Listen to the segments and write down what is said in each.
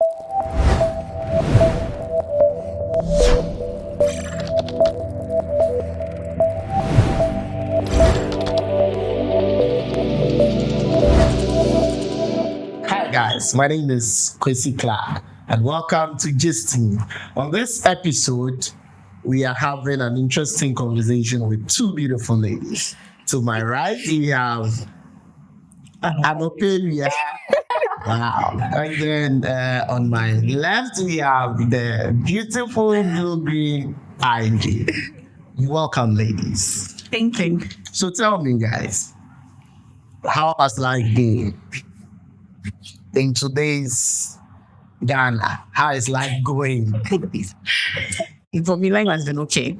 Hi guys, my name is Kwesi Clark and welcome to Gisting. On this episode, we are having an interesting conversation with two beautiful ladies. To my right, we have Anopelia. Wow. And then on my left, we have the beautiful blue green Angie. Welcome, ladies. Thank you. So tell me, guys, how has life been in today's Ghana? How is life going? For me, life has been okay.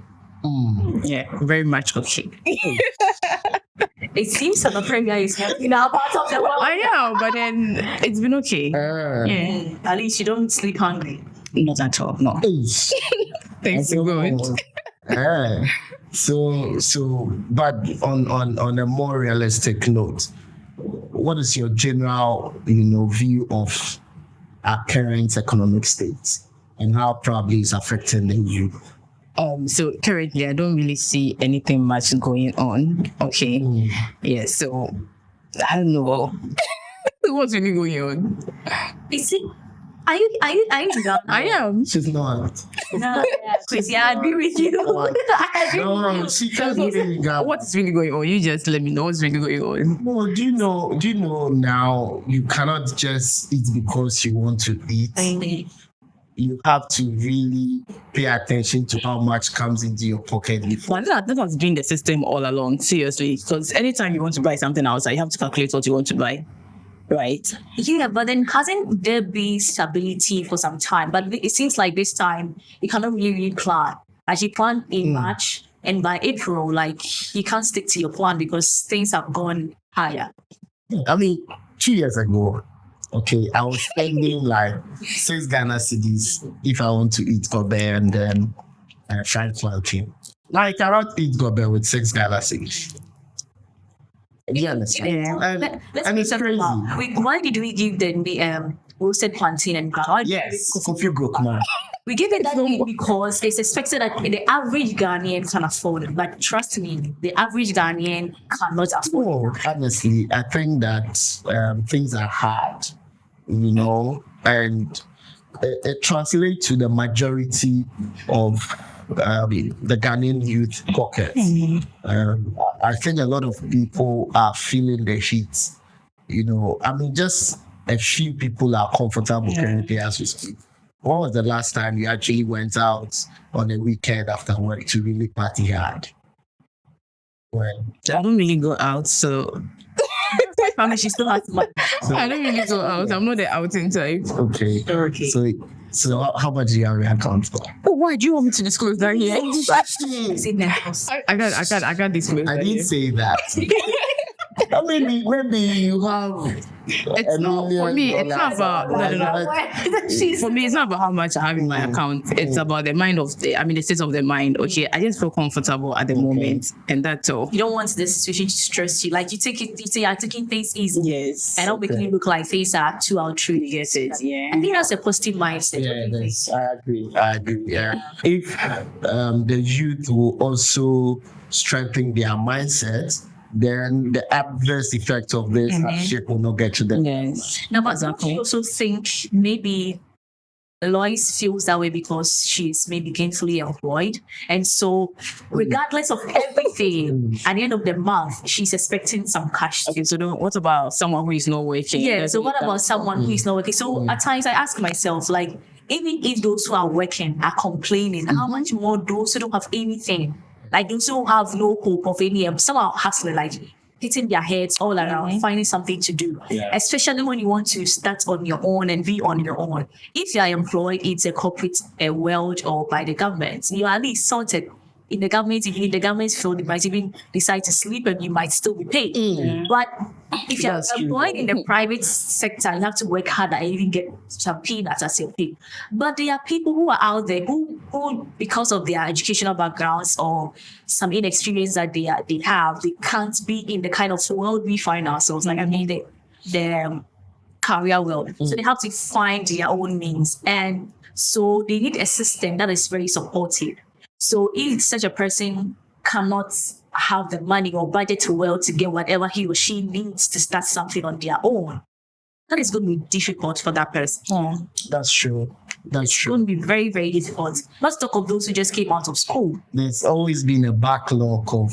Yeah, very much okay. It seems that the premier is helping our part of the world. I know, but then it's been okay. Yeah. At least you don't sleep hungry. Not at all, no. Thanks to God. But on a more realistic note, what is your general, view of our current economic state and how probably it's affecting the youth? So currently, I don't really see anything much going on. Okay. Yeah, so I don't know what's really going on. Is it? Are you done? I am. She's not. No, Kwesi, I agree with you. I agree with you. She can't even go. What's really going on? You just let me know what's really going on. No, do you know now you cannot just eat because you want to eat. You have to really pay attention to how much comes into your pocket before. Well, that was been the system all along, seriously. Because anytime you want to buy something outside, you have to calculate what you want to buy. Right? Yeah, but then hasn't there been stability for some time? But it seems like this time you cannot really plan. As you plan in March and by April, like you can't stick to your plan because things have gone higher. I mean, 2 years ago, okay, I was spending like 6 Ghana cedis if I want to eat gobe and then fried plantain. Now I cannot eat gobe with 6 Ghana cedis. You understand? Yeah. And it's crazy. Why did we give them the roasted plantain and ground? Yes, coffee broke man. We give it that name because it's expected that the average Ghanaian can afford it. But trust me, the average Ghanaian cannot afford it. Honestly, I think that things are hard, and it translates to the majority of the Ghanaian youth pocket. I think a lot of people are feeling the heat. Just a few people are comfortable currently as we speak. When was the last time you actually went out on a weekend after work to really party hard? When? I don't really go out, so Family, she still has money. I don't really go out. I'm not the outing type. Okay. So how much do you have in your account for? Oh, why do you want me to disclose that here? It's in the house. I got disclose. I that didn't here. say that. Maybe you have. It's not for me. It's not about For me, it's not about how much I have in my account. It's about the mind of the state of the mind. Okay, I just feel comfortable at the moment, and that's all. You don't want this situation to stress you. Like you say you're taking things easy. Yes. And not making you look like things are too outtrue. Yes, yeah. I think that's a positive mindset. Yeah, I agree. Yeah. If the youth will also strengthen their mindset, then the adverse effect of this shit will not get to them. Yes. Now, but I also think maybe Lois feels that way because she's maybe gainfully employed. And so, regardless of everything, at the end of the month, she's expecting some cash. Okay, so then what about someone who is not working? Yeah, so what about someone who is not working? So, at times I ask myself, like, even if those who are working are complaining, how much more those who don't have anything? Like those who have no hope of any, some are hustling, like hitting their heads all around, finding something to do. Especially when you want to start on your own and be on your own. If you are employed in the corporate world or by the government, you are at least sorted. In the government, even in the government field, you might even decide to sleep and you might still be paid. But if you're employed in the private sector, you have to work harder and even get some peanuts as your pay. But there are people who are out there who because of their educational backgrounds or some inexperience that they have, they can't be in the kind of world we find ourselves. Like, I mean, the career well. So they have to find their own means. And so they need a system that is very supportive. So if such a person cannot have the money or budget well to get whatever he or she needs to start something on their own, that is going to be difficult for that person. That's true. That's It's true. going to be very, very difficult. Let's talk of those who just came out of school. There's always been a backlog of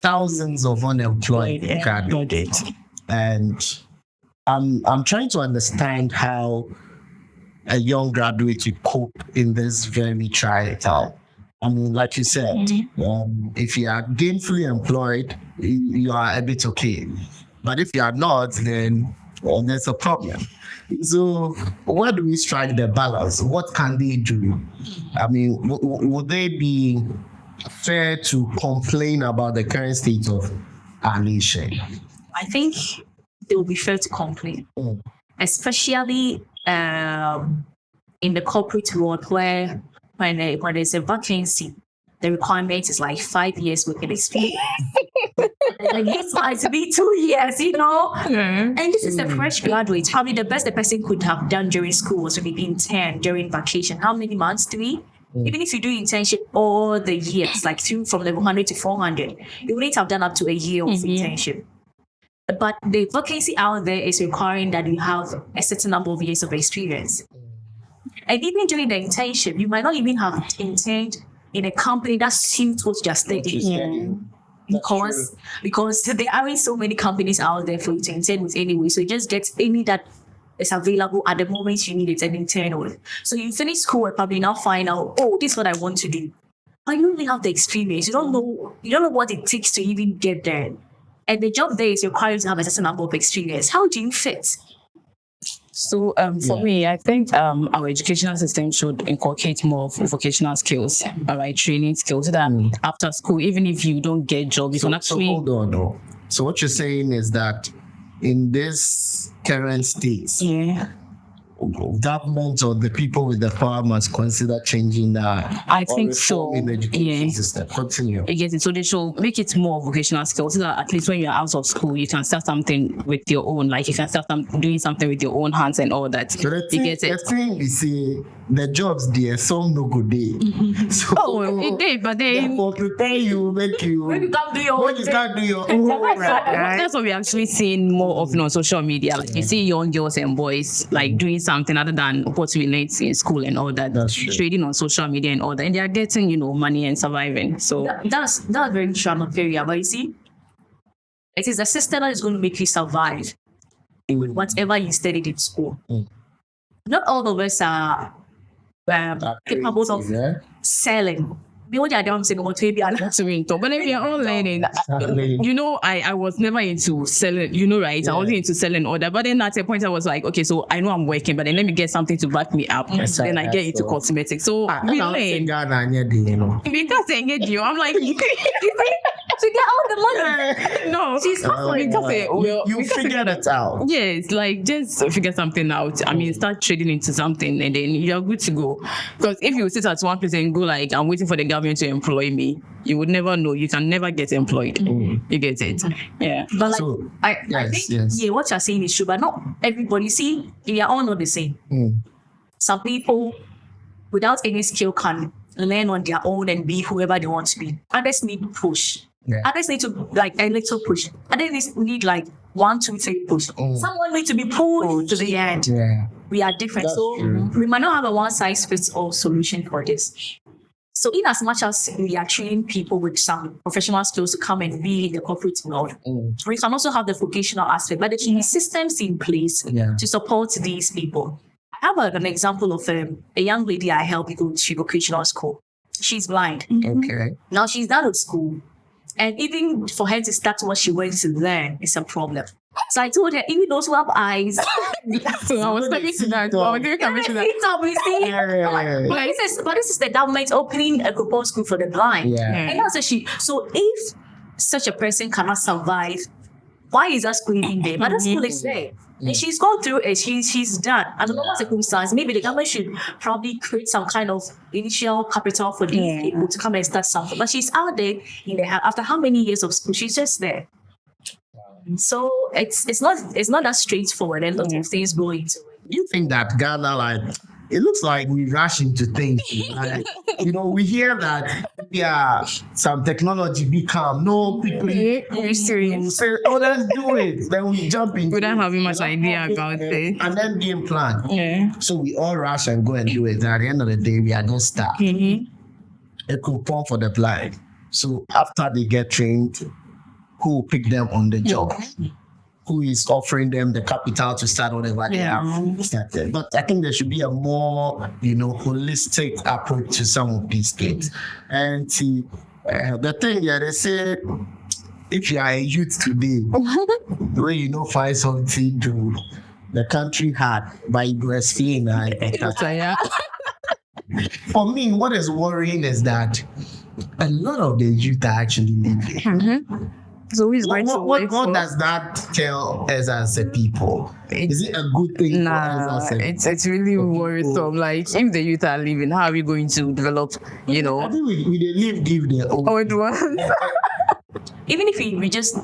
thousands of unemployed graduates, and I'm trying to understand how a young graduate will cope in this very trying time. I mean, like you said, if you are gainfully employed, you are a bit okay. But if you are not, then there's a problem. So, where do we strike the balance? What can they do? I mean, would they be fair to complain about the current state of our nation? I think they will be fair to complain, especially in the corporate world where when there's a vacancy, the requirement is like 5 years working experience. Like it's like to be 2 years, you know. And this is the fresh graduate. Probably the best the person could have done during school was to be intern during vacation. How many months? 3? Even if you do internship all the years, like from level 100 to 400, you wouldn't have done up to a year of internship. But the vacancy out there is requiring that you have a certain number of years of experience. And even during the internship, you might not even have interned in a company that suits what you're studying. Because there aren't so many companies out there for you to intern with anyway. So you just get any that is available at the moment you need it and intern with. So you finish school and probably now find out, oh, this is what I want to do. But you don't really have the experience. You don't know what it takes to even get there. And the job there is required to have a certain number of experience. How do you fit? So for me, I think our educational system should inculcate more of vocational skills, all right, training skills, so that after school, even if you don't get job, you can So actually. hold on, though. So what you're saying is that in this current state, government or the people with the power must consider changing that. I think so. In the education Yeah. system. Continue. You get it. So they should make it more vocational skills, so that at least when you're out of school, you can start something with your own. Like you can start doing something with your own hands and all that. So the You thing, get the it. thing we say, the jobs there, some no good day. So Oh, it did, but then for prepare you, make you. When you can't do your When own you thing. can't do your own, right? that's what we're actually seeing more often on social media. Like you see young girls and boys like doing something other than what we learned in school and all that. That's true. Trading on social media and all that, and they are getting money and surviving. So That's very true. I'm not very, but you see, it is the system that is going to make you survive with whatever you studied in school. Not all of us are capable of Yeah. selling. Me, what I don't say, what maybe I that's really tough. But then we are all learning. Exactly. I was never into selling, right? I wasn't into selling order. But then at a point I was like, okay, so I know I'm working, but then let me get something to back me up. Yes, Then I get into so- cosmetics. So we I'm learn. saying Ghana, and you're doing, you know. Because they get you, I'm like, to get all the money. no, You figured it out. yes, like just figure something out. I mean, start trading into something, and then you're good to go. Because if you sit at one place and go like, I'm waiting for the government to employ me, you would never know. You can never get employed. You get it? Yeah. But like, So, I yes, think, yes. yeah, what you're saying is true, but not everybody. See, we are all not the same. Some people, without any skill, can learn on their own and be whoever they want to be. Others need push. Yeah. Others need to like a little push. Others need like 1, 2, 3 push. Someone need to be pulled to the end. Yeah. We are different. That's So true. we might not have a one size fits all solution for this. So in as much as we are training people with some professional skills to come and be in the corporate world, we can also have the vocational aspect, but there should be systems in place Yeah. to support these people. I have an example of a young lady I helped go to vocational school. She's blind. Okay. Now she's done with school. And even for her to start what she wants to learn is a problem. So I told her, even those who have eyes, So I was coming to that. I was coming to that. it's obviously. Yeah. But this is the government opening a proposed school for the blind. Yeah. And that's what so if such a person cannot survive, why is that school even there? But that school is there. And she's gone through it, she's done. I don't know what circumstance. Maybe the government should probably create some kind of initial capital for these people to come and start something. But she's out there in the after how many years of school? She's just there. So it's not that straightforward. A lot of things go into it. You think that Ghana, like, it looks like we rush into things. Like, we hear that, some technology become no quickly. Are you serious? Say, oh, let's do it. Then we jump in. Without having much idea about it. And then game plan. Yeah. So we all rush and go and do it. And at the end of the day, we are just stuck. A coupon for the blind. So after they get trained, who will pick them on the job? Who is offering them the capital to start whatever they have started? But I think there should be a more, holistic approach to some of these things. And the thing, they say, if you are a youth today, where find something to the country hard by breastfeeding, for me, what is worrying is that a lot of the youth are actually leaving. So he's what does that tell us as a people? Is it a good thing for us as a people? It's really worrisome. Like, if the youth are leaving, how are we going to develop, I think we they give their own. Oh, it was. Even if we just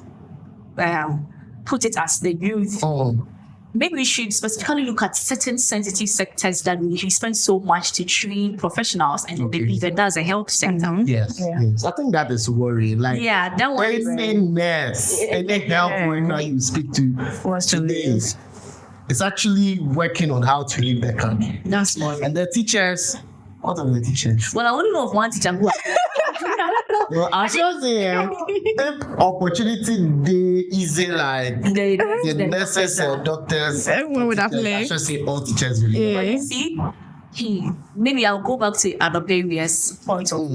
put it as the youth, maybe we should specifically look at certain sensitive sectors that we spend so much to train professionals and the people that's a health sector. Yes. I think that is worrying. Like, that one. Any nurse, any health worker you speak to today, it's actually working on how to leave the country. That's more. And the teachers, what are the teachers? Well, I only know of one teacher who. Well, I should say, if opportunity they easy like the nurses and doctors, everyone would have I left. should say all teachers really. See, maybe I'll go back to Adoberia's point of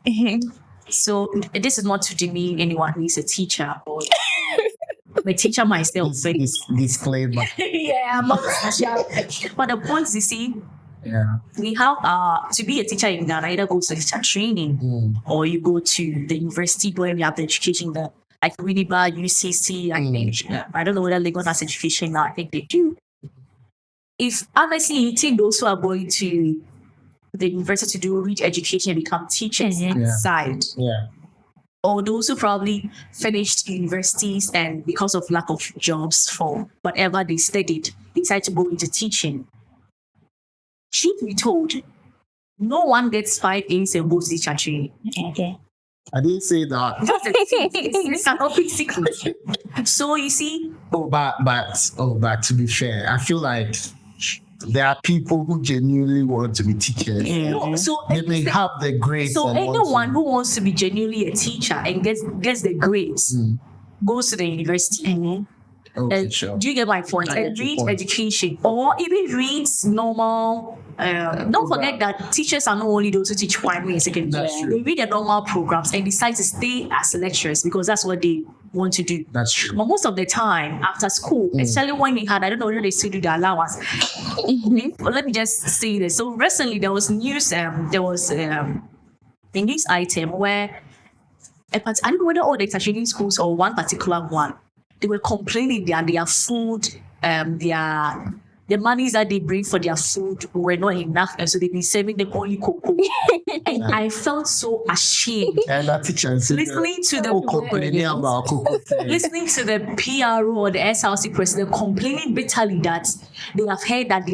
view. So this is not to demean anyone who is a teacher or I'm a teacher myself. Disclaimer. I'm not special. But the point is, you see, we have to be a teacher in Ghana, either go to teacher training or you go to the university where we have the education there, like Winneba, UCC, I think. I don't know whether Lagos has education now, I think they do. If honestly you think those who are going to the university to do reach education and become teachers inside, or those who probably finished universities and because of lack of jobs for whatever they studied, decide to go into teaching. Truth be told, no one gets 5 A's and goes to teacher training. Okay. I didn't say that. It's an open secret. So you see. But to be fair, I feel like there are people who genuinely want to be teachers. So they may have the grades. So anyone who wants to be genuinely a teacher and gets the grades goes to the university. Okay, sure. Do you get my point? And read education or even reads normal. Don't forget that teachers are not only those who teach primary and secondary. They read the normal programs and decide to stay as lecturers because that's what they want to do. That's true. But most of the time after school, especially when they had, I don't know whether they still do the allowance. But let me just say this. So recently there was news. There was a news item where I don't know whether all the training schools or one particular one. They were complaining that their food, the monies that they bring for their food were not enough, and so they've been saving them only cocoa. And I felt so ashamed. And that teacher listening to the PRO or the SRC president complaining bitterly that they have heard that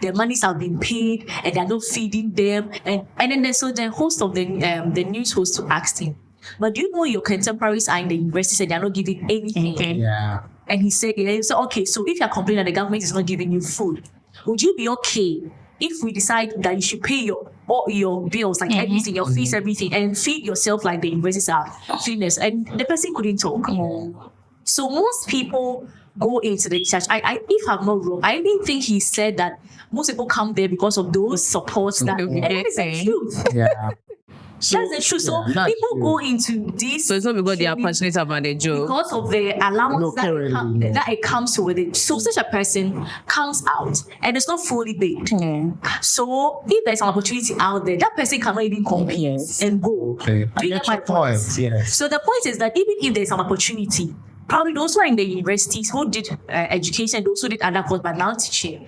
their monies have been paid and they're not feeding them. And then the host of the news host to ask him, but do you know your contemporaries are in the university and they're not giving anything? Yeah. And he said, okay, so if you're complaining that the government is not giving you food, would you be okay if we decide that you should pay all your bills, like everything, your fees, everything, and feed yourself like the universities are feeding us? And the person couldn't talk. So most people go into the church. If I'm not wrong, I didn't think he said that most people come there because of those supports that is the truth. Yeah. So, that's the truth. So people go into this. So it's not because they are passionate about their job. Because of the allowance that it comes with it. So such a person comes out and it's not fully baked. So if there's an opportunity out there, that person cannot even compete and go. Okay. Do you get my point? Yes. So the point is that even if there's an opportunity, probably those who are in the universities who did education, those who did other courses but now teaching,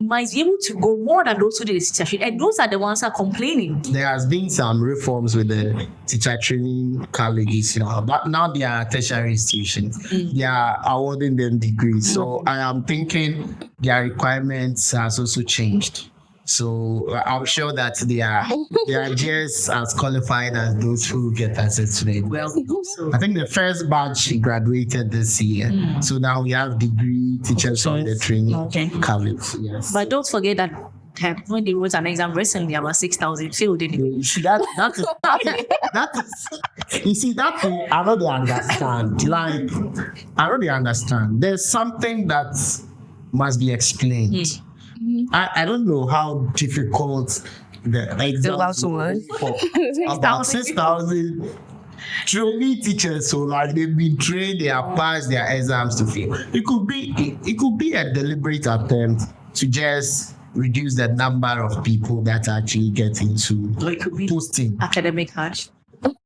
might be able to go more than those who did the teacher training. And those are the ones who are complaining. There has been some reforms with the teacher training colleges, but now they are tertiary institutions. They are awarding them degrees. So I am thinking their requirements has also changed. So I'm sure that they are just as qualified as those who get access to it. Well, so I think the first batch graduated this year. So now we have degree teachers on the training college. Yes. but don't forget that when they wrote an exam recently, about 6,000 failed, didn't it? You see, that is, you see, that thing, I don't understand. Like, I don't understand. There's something that must be explained. I don't know how difficult the exams were for about 6,000 trainee teachers. So like they've been trained, they have passed their exams to fail. It could be a deliberate attempt to just reduce the number of people that actually get into Or it could be posting. academic harsh.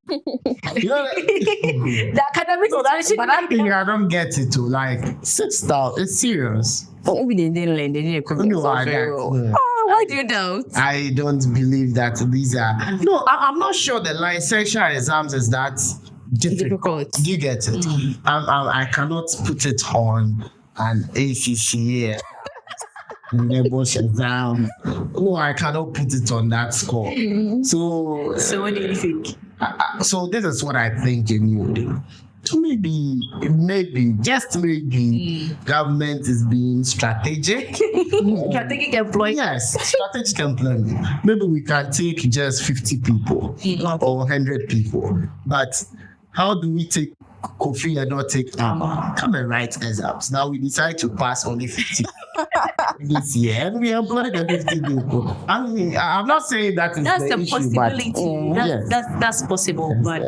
You know, The academic but that thing I don't get it too. Like 6,000, it's serious. But we didn't learn. They didn't equip No, themselves I very don't. well. Yeah. Oh, why do you doubt? I don't believe that these are. No, I'm not sure the licensure exams is that difficult. Difficult. You get it? I cannot put it on an ACCA Nebos exam. No, I cannot put it on that score. So, So what do you think? so this is what I think in you. Maybe, just maybe, government is being strategic. You're taking employees. Yes, strategic employment. Maybe we can take just 50 people or 100 people. But how do we take Kofi and not take come and write exams? Now we decide to pass only 50 this year and we employ the 50 people. I mean, I'm not saying that is That's the the issue, possibility. but yes. That's possible. But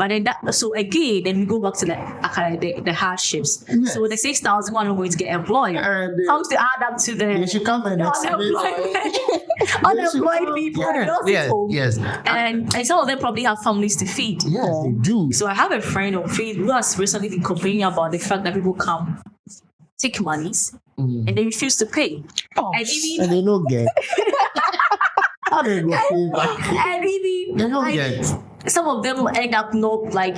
then that, so again, then we go back to the hardships. Yes. So the 6,000 are going to get employed. Comes to add up to They the should come and unemployed people. Yes. And some of them probably have families to feed. Yes, they do. So I have a friend on Facebook who has recently been complaining about the fact that people come take monies and they refuse to pay. And even And they don't get. How they go pay back? and even They don't like, get. some of them end up not like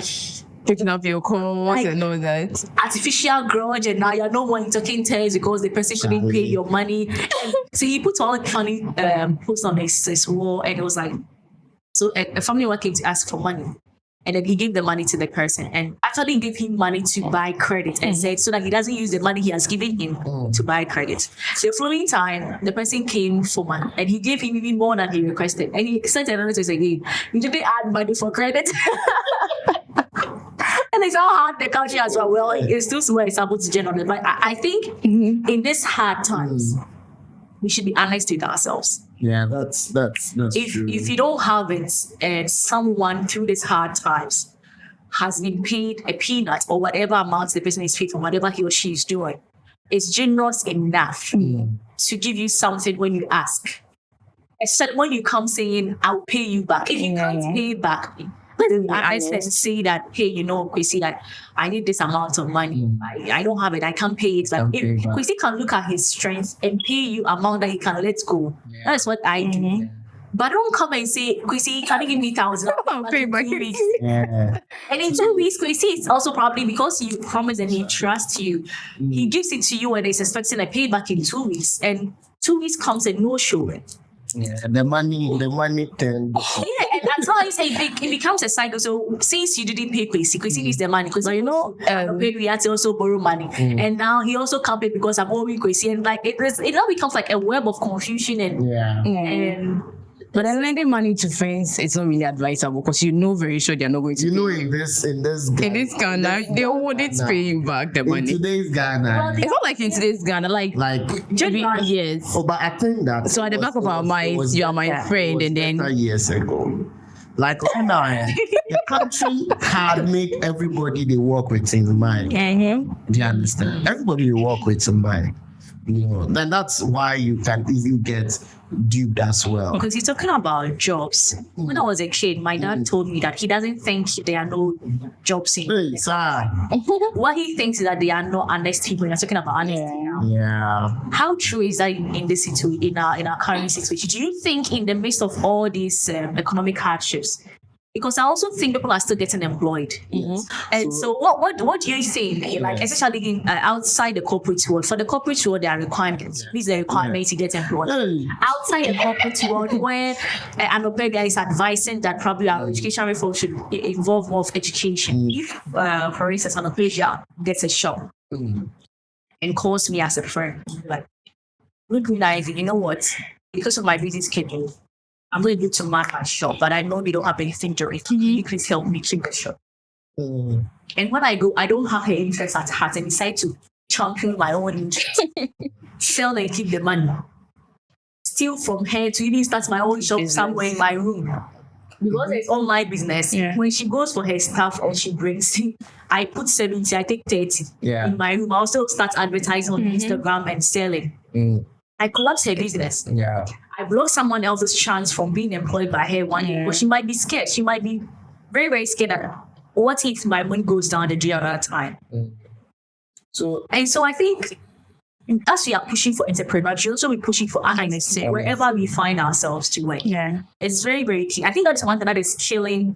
Picking up your calls and all that. artificial grudge, and now you're no more in talking terms because the person couldn't pay your money. And so he put all funny posts on his wall, and it was like, so a family member came to ask for money. And then he gave the money to the person and actually gave him money to buy credit and said so that he doesn't use the money he has given him to buy credit. The following time, the person came for money and he gave him even more than he requested. And he sent another text again. You didn't add money for credit. And it's how hard the country as well. Well, it's too small example to generalize. But I think in these hard times, we should be honest with ourselves. Yeah, that's true. If you don't have it and someone through these hard times has been paid a peanut or whatever amount the person is paid for whatever he or she is doing, it's generous enough to give you something when you ask. Except when you come saying, I'll pay you back. If you can't pay back, I say that, hey, Kwesi, that I need this amount of money. I don't have it. I can't pay it. But if Kwesi can look at his strength and pay you amount that he can let go, that's what I do. But don't come and say, Kwesi, can you give me 1,000? I'll pay back. Yeah. And in 2 weeks, Kwesi, it's also probably because you promise and he trusts you. He gives it to you and he's expecting a payback in 2 weeks. And 2 weeks comes and no show. Yeah, the money turned. Yeah, and that's why I say it becomes a cycle. So since you didn't pay Kwesi needs the money because we had to also borrow money, and now he also can't pay because I'm owing Kwesi, and like it now becomes like a web of confusion and But then lending money to friends, it's not really advisable because you know very sure they're not going to. You know, in this Ghana, they wouldn't pay you back the in money. today's Ghana, It's not like in today's Ghana, like yes. Oh, but I think that. So at the back of our minds, you are my friend, and then years ago, like the country had make everybody they work with in mind. Do you understand? Everybody they work with in mind. then that's why you can easily get duped as well. Because you're talking about jobs. When I was a kid, my dad told me that he doesn't think there are no jobs in. Hey, sir. What he thinks is that there are no honest people. You're talking about honesty now. Yeah. How true is that in this situation, in our current situation? Do you think in the midst of all these economic hardships, because I also think people are still getting employed, and so what do you think? Like especially in, outside the corporate world, for the corporate world there are requirements. These are requirements to get employed. Hey. Outside the corporate world, where an operator is advising that probably our education reform should involve more of education. If, for instance, an operator gets a shop and calls me as a friend, like, look, you know what? Because of my busy schedule, I'm going to need to man my shop, but I know we don't have anything during. Can you please help me clean the shop? And when I go, I don't have her interest at heart and decide to champion my own interest, sell and keep the money, steal from her to even start my own shop somewhere in my room. Because it's online business. When she goes for her stuff and she brings it, I put 70, I take 30 in my room. I also start advertising on Instagram and selling. I collapse her business. Yeah. I block someone else's chance from being employed by her one day. But she might be scared. She might be very, very scared that what if my money goes down the day at that time? So I think as we are pushing for entrepreneurship, we also be pushing for honesty wherever we find ourselves to work. Yeah. It's very, very key. I think that's one thing that is killing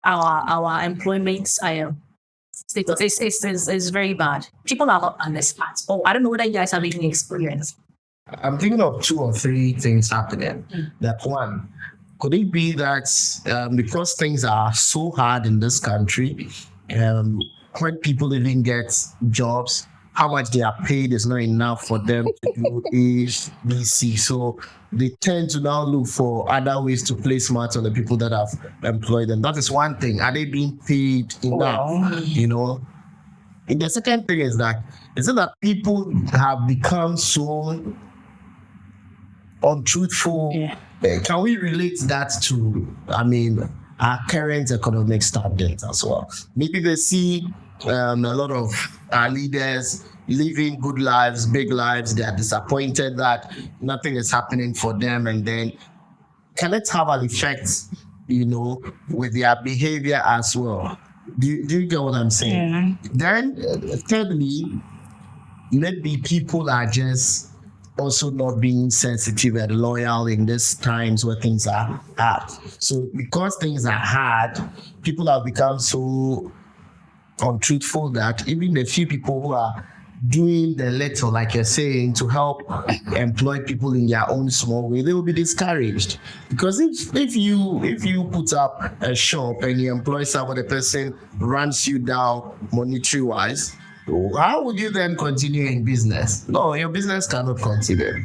our employment status. It's very bad. People are not honest at all. I don't know whether you guys have any experience. I'm thinking of 2 or 3 things happening. That one, could it be that because things are so hard in this country, when people even get jobs, how much they are paid is not enough for them to do A, B, C. So they tend to now look for other ways to play smart on the people that have employed them. That is one thing. Are they being paid enough? You know? And the second thing is that people have become so untruthful. Can we relate that to, our current economic standards as well? Maybe they see a lot of our leaders living good lives, big lives. They are disappointed that nothing is happening for them, and then can it have an effect, with their behavior as well? Do you get what I'm saying? Then, thirdly, maybe people are just also not being sensitive and loyal in these times where things are hard. So because things are hard, people have become so untruthful that even the few people who are doing the little, like you're saying, to help employ people in their own small way, they will be discouraged. Because if you put up a shop and you employ someone, the person runs you down monetary wise, how would you then continue in business? No, your business cannot continue.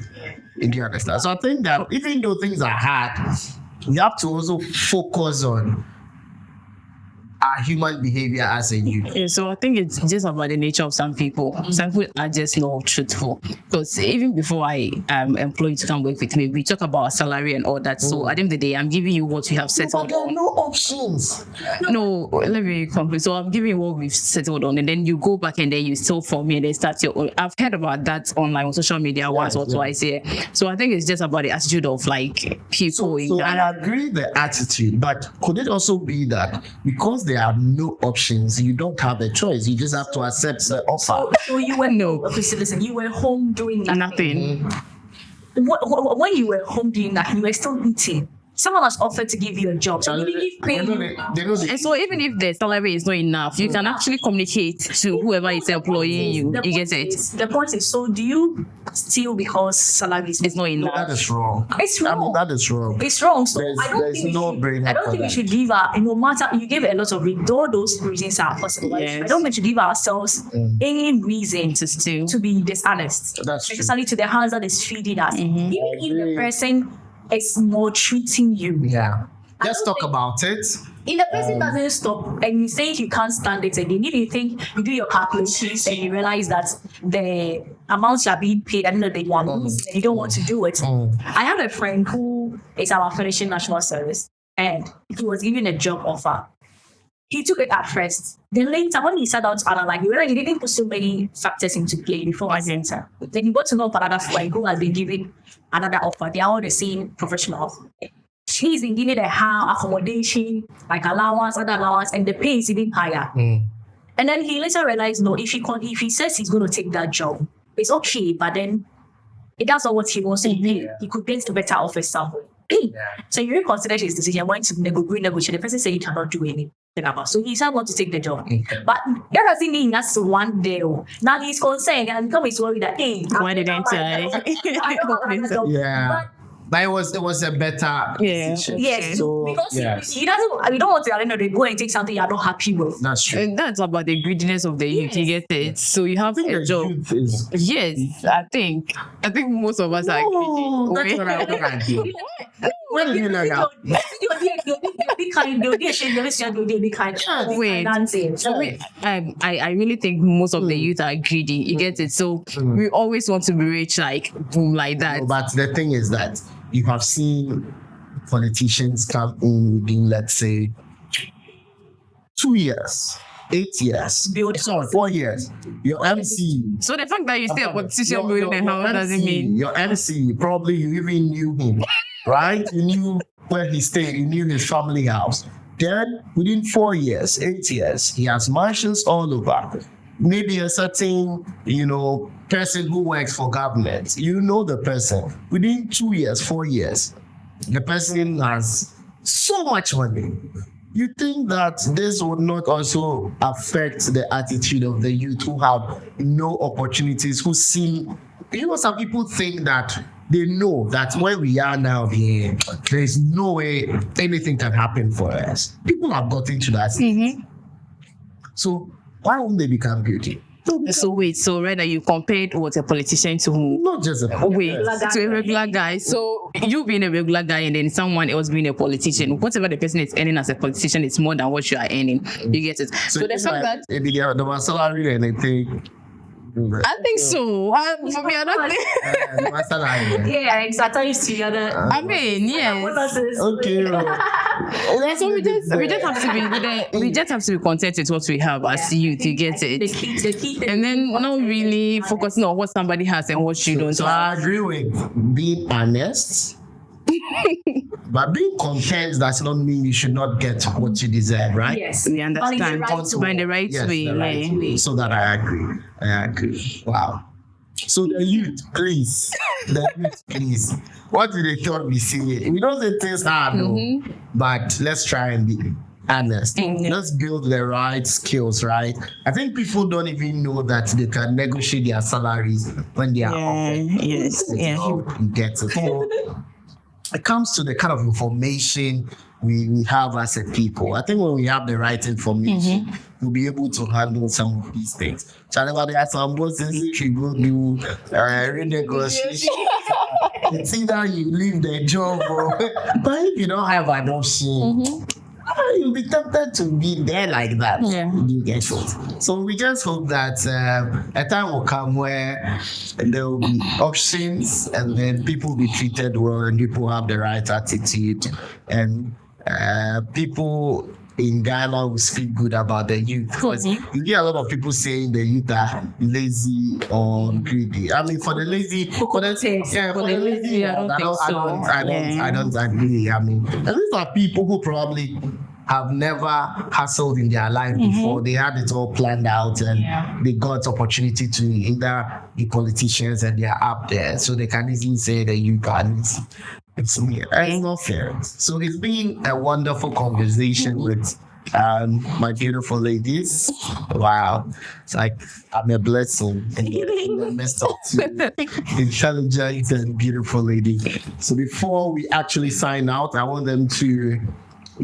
Do you understand? So I think that even though things are hard, we have to also focus on our human behavior as a youth. Yeah, so I think it's just about the nature of some people. Some people are just not truthful. Because even before I employ you to come work with me, we talk about salary and all that. So at the end of the day, I'm giving you what you have settled But there are on. no options. No, let me complete. So I'm giving you what we've settled on, and then you go back and then you still for me and then start your own. I've heard about that online on social media once or twice. Yeah. So I think it's just about the attitude of like people. So I agree the attitude, but could it also be that because there are no options, you don't have a choice, you just have to accept the offer? So you were listen, you were home doing nothing. When you were home doing that, you were still eating. Someone has offered to give you a job. So And so even if the salary is not enough, you can actually communicate to whoever is employing you. You get it? The point is, so do you steal because salary is It's not enough. That is wrong. It's wrong. That is wrong. It's wrong. So There's- I don't there's think no we should, brainer I don't for think we that. should give no matter you give a lot of reasons. All those reasons are possible. Yes. I don't think we should give ourselves any reason To steal. to be dishonest. That's true. Especially to the hands that is feeding us. Even if the person is maltreating you. Yeah. Let's don't talk think- about it. If the person doesn't stop and you think you can't stand it again, if you think you do your calculations and you realize that the amounts you are being paid, I don't know, they want and you don't want to do it. I have a friend who is our finishing national service and he was given a job offer. he took it at first. Then later, when he sat down to analyze, he realized he didn't put so many factors into play before I enter. Then he got to know of another friend who has been given another offer. They are all the same professionals. He's been given a higher accommodation, like allowance, other allowance, and the pay is even higher. And then he later realized, no, if he says he's going to take that job, it's okay, but then that's not what he wants to do. He could get a better offer somewhere. So he reconsidered his decision, went to renegotiate. The person said he cannot do anything about. So he said want to take the job. But that doesn't mean that's one day. Now he's concerned and come is worried that hey, Why didn't I? Yeah. But it was a better decision. Yes, So, because yes. he doesn't. I mean, don't want to at the end of the day go and take something you're not happy with. That's true. And that's about the greediness of the youth. You get it. So you have I think a the job. youth is Yes, I think most of us are Oh, that's greedy. what I don't idea. When did you learn that? Wait, I really think most of the youth are greedy. You get it? So we always want to be rich, like boom, like that. But the thing is that you have seen politicians come in within, let's say, 2 years, 8 years, Build sorry, 4 years. Your MC. So the fact that you stay a politician building a house doesn't mean your MC, probably you even knew him, right? You knew where he stayed, you knew his family house. Then within 4 years, 8 years, he has mansions all over. Maybe a certain, person who works for government. You know the person. Within 2 years, 4 years, the person has so much money. You think that this would not also affect the attitude of the youth who have no opportunities, who see, some people think that they know that where we are now here, there's no way anything can happen for us. People have gotten to that. So why won't they become guilty? so. Wait, so rather you compared what a politician to who? Not just a Wait, to a regular guy. So you being a regular guy and then someone else being a politician, whatever the person is earning as a politician is more than what you are earning. You get it? So the fact that maybe they have the salary and anything. I think so. For me, I don't think. Yeah, exactly. I mean, yeah. Okay. So we just have to be content with what we have as youth. You get The it? key And then not really focusing on what somebody has and what you don't So I have. agree with being honest. But being content does not mean you should not get what you deserve, right? Yes. We understand. By the right Yes, way. the right Yeah. way. So that I agree. Wow. So the youth, please. What do they thought we see? We don't say things hard, no. But let's try and be honest. Let's build the right skills, right? I think people don't even know that they can negotiate their salaries when they are offered. Yes. Yeah. You get it. So it comes to the kind of information we have as a people. I think when we have the right information, we'll be able to handle some of these things. So there are some bosses you go do renegotiation. It's either you leave the job but if you don't have an option, you'll be tempted to be there like that. Yeah. You get it. So we just hope that a time will come where there will be options and then people will be treated well and people have the right attitude and people in Ghana will speak good about the youth. Because you get a lot of people saying the youth are lazy or greedy. I mean, for the lazy, for the lazy, I don't think so. I don't agree. I mean, and these are people who probably have never hustled in their life before. They had it all planned out and they got opportunity to either be politicians and they are up there. So they can easily say that you can. It's not fair. So it's been a wonderful conversation with my beautiful ladies. Wow. It's like I'm a blessing in the midst of two intelligent and beautiful lady. So before we actually sign out, I want them to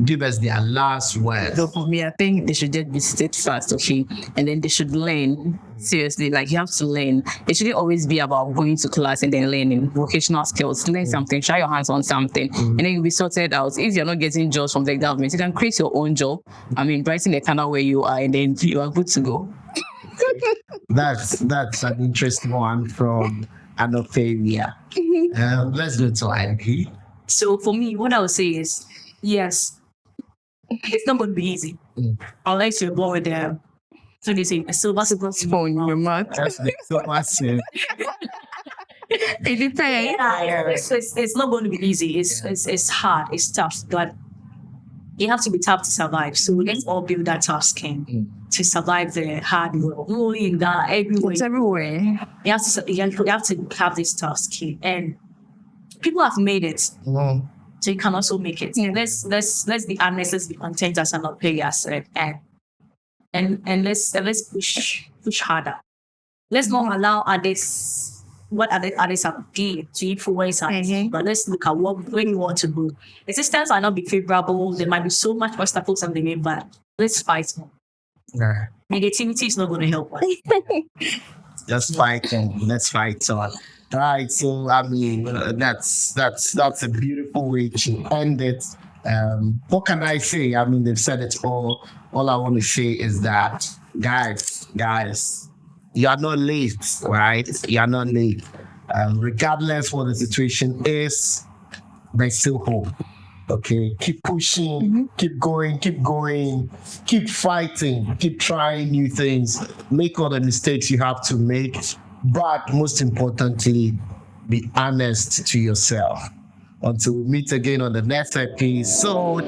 give us their last word. So for me, I think they should just be steadfast, okay? And then they should learn. Seriously, like you have to learn. It shouldn't always be about going to class and then learning vocational skills. Learn something, try your hands on something, and then you'll be sorted out. If you're not getting jobs from the government, you can create your own job. I mean, writing the kind of where you are, and then you are good to go. That's an interesting one from Anophavia. Let's do it to INP. So for me, what I would say is, yes, it's not going to be easy. unless you're born with them. So they say a silver Spoon in your mouth. That's so massive. It depends. It's not going to be easy. It's hard. It's tough. But you have to be tough to survive. So let's all build that tough skin to survive the hard world. Not only in Ghana, everywhere. It's everywhere. You have to have this tough skin. And people have made it. Mm. So you can also make it. Yeah. Let's be honest, let's be content as an not pay yourself. And let's push harder. Let's not allow others what others have gained to influence us. Mhm. But let's look at where we want to go. The systems are not be favorable. There might be so much obstacles on the way, but let's fight more. Yeah. Negativity is not going to help us. Just fighting. Let's fight on. Right. So I mean, that's a beautiful way to end it. What can I say? I mean, they've said it all. All I want to say is that, guys, you are not late, right? You are not late. Regardless what the situation is, there's still hope. Okay, keep pushing, keep going, keep fighting, keep trying new things, make all the mistakes you have to make, but most importantly, be honest to yourself. Until we meet again on the next episode.